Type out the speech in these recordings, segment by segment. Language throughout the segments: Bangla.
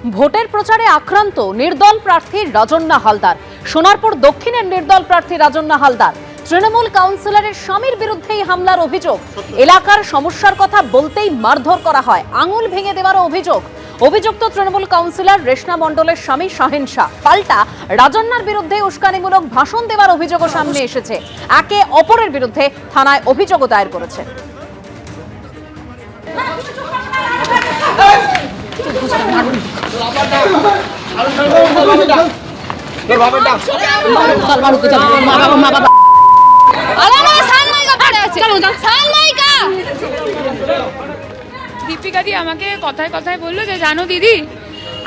ভোটের প্রচারে আক্রান্ত নির্দল প্রার্থী রাজন্না হালদার। সোনারপুর দক্ষিণের নির্দল প্রার্থী রাজন্না হালদার তৃণমূল কাউন্সিলরের স্বামীর বিরুদ্ধেই হামলার অভিযোগ। এলাকার সমস্যার কথা বলতেই মারধর করা হয়, আঙুল ভেঙে দেওয়ারও অভিযোগ। অভিযুক্ত তৃণমূল কাউন্সিলর রেশনা মণ্ডলের স্বামী শাহিন শাহ। পাল্টা রাজন্নার বিরুদ্ধে উস্কানিমূলক ভাষণ দেওয়ার অভিযোগও সামনে এসেছে। একে অপরের বিরুদ্ধে থানায় অভিযোগও দায়ের করেছে। দীপিকা দি আমাকে কথায় কথায় বললো যে জানো দিদি,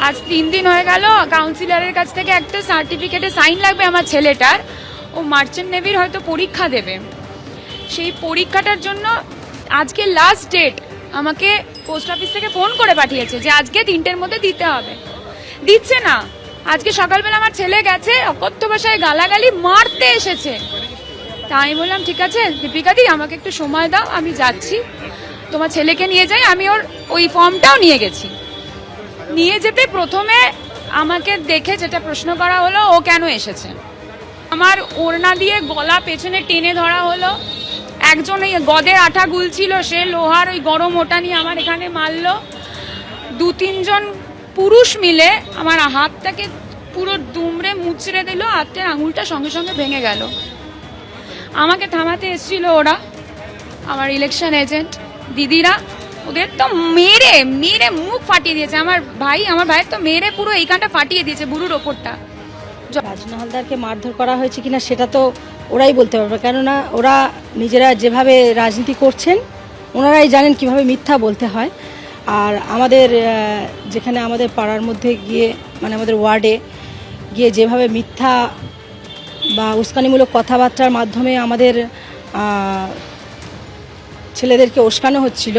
আজ 3 দিন হয়ে গেল কাউন্সিলরের কাছ থেকে একটা সার্টিফিকেটে সাইন লাগবে আমার ছেলেটার। ও মার্চেন্ট নেভির হয়তো পরীক্ষা দেবে, সেই পরীক্ষাটার জন্য আজকে লাস্ট ডেট। আমাকে পোস্ট অফিস থেকে ফোন করে পাঠিয়েছে যে আজকে 3টের মধ্যে দিতে হবে, দিচ্ছে না। আজকে সকালবেলা আমার ছেলে গেছে, অকথ্য ভাষায় গালাগালি মারতে এসেছে। তা আমি বললাম ঠিক আছে দীপিকা দি, আমাকে একটু সময় দাও, আমি যাচ্ছি, তোমার ছেলেকে নিয়ে যাই। আমি ওই ফর্মটাও নিয়ে গেছি। নিয়ে যেতে প্রথমে আমাকে দেখে যেটা প্রশ্ন করা হলো, ও কেন এসেছে। আমার ওড়না দিয়ে গলা পেছনে টেনে ধরা হলো। একজন ওই গদের আঠা গুলছিল, সে লোহার ওই গরম ওটা নিয়ে আমার এখানে মারলো। 2-3 জন পুরুষ মিলে আমার হাতটাকে পুরো দুমড়ে মুচড়ে দিল, হাতের আঙুলটা সঙ্গে সঙ্গে ভেঙে গেল। আমাকে থামাতে এসেছিল ওরা, আমার ইলেকশন এজেন্ট দিদিরা। ওদের তো মেরে মেরে মুখ ফাটিয়ে দিয়েছে। আমার ভাইয়ের তো মেরে পুরো এইখানটা ফাটিয়ে দিয়েছে, বুড়োর ওপরটা। রাজন্না হালদারকে মারধর করা হয়েছে কিনা সেটা তো ওরাই বলতে পারবে, কেননা ওরা নিজেরা যেভাবে রাজনীতি করছেন ওনারাই জানেন কিভাবে মিথ্যা বলতে হয়। আর আমাদের যেখানে আমাদের পাড়ার মধ্যে গিয়ে, মানে আমাদের ওয়ার্ডে গিয়ে যেভাবে মিথ্যা বা উস্কানিমূলক কথাবার্তার মাধ্যমে আমাদের ছেলেদেরকে উস্কানো হচ্ছিল,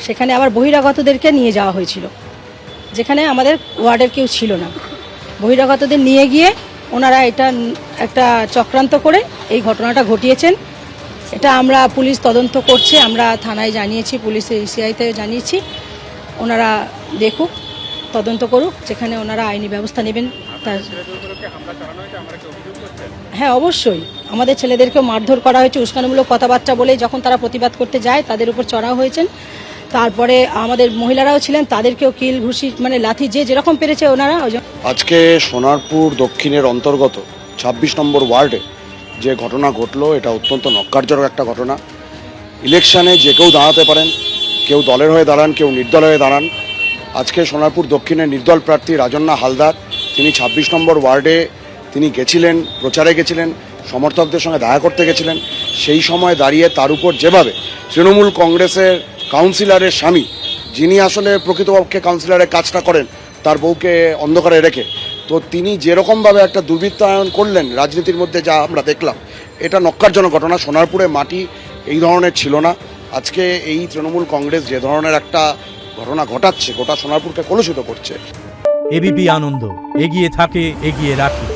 সেখানে আবার বহিরাগতদেরকে নিয়ে যাওয়া হয়েছিল, যেখানে আমাদের ওয়ার্ডের কেউ ছিল না। বহিরাগতদের নিয়ে গিয়ে ওনারা এটা একটা চক্রান্ত করে এই ঘটনাটা ঘটিয়েছেন। এটা আমরা পুলিশ তদন্ত করছে, আমরা থানায় জানিয়েছি, পুলিশের ইসিআইতে জানিয়েছি। ওনারা দেখুক, তদন্ত করুক, যেখানে ওনারা আইনি ব্যবস্থা নেবেন। তার হ্যাঁ অবশ্যই আমাদের ছেলেদেরকেও মারধর করা হয়েছে উস্কানিমূলক কথাবার্তা বলে। যখন তারা প্রতিবাদ করতে যায় তাদের উপর চড়াও হয়েছেন। তারপরে আমাদের মহিলারাও ছিলেন, তাদেরকেও কিল ঘুষি মানে লাথি যে যেরকম পেরেছে ওনারা। আজকে সোনারপুর দক্ষিণের অন্তর্গত 26 নম্বর ওয়ার্ডে যে ঘটনা ঘটলো, এটা অত্যন্ত নক্কারজনক একটা ঘটনা। ইলেকশনে যে কেউ দাঁড়াতে পারেন, কেউ দলের হয়ে দাঁড়ান, কেউ নির্দল হয়ে দাঁড়ান। আজকে সোনারপুর দক্ষিণের নির্দল প্রার্থী রাজন্না হালদার, তিনি 26 নম্বর ওয়ার্ডে তিনি গেছিলেন, প্রচারে গেছিলেন, সমর্থকদের সঙ্গে দেখা করতে গেছিলেন। সেই সময় দাঁড়িয়ে তার উপর যেভাবে তৃণমূল কংগ্রেসের কাউন্সিলরের স্বামী, যিনি আসলে প্রকৃতপক্ষে কাউন্সিলরের কাজটা করেন তার বউকে অন্ধকারে রেখে, তো তিনি যেরকমভাবে একটা দুর্বৃত্তায়ন করলেন রাজনীতির মধ্যে, যা আমরা দেখলাম, এটা নক্কারজনক ঘটনা। সোনারপুরে মাটি এই ধরনের ছিল না। আজকে এই তৃণমূল কংগ্রেস যে ধরনের একটা ঘটনা ঘটাচ্ছে, গোটা সোনারপুরকে কলুষিত করছে। এবিপি আনন্দ এগিয়ে থাকে, এগিয়ে রাখে।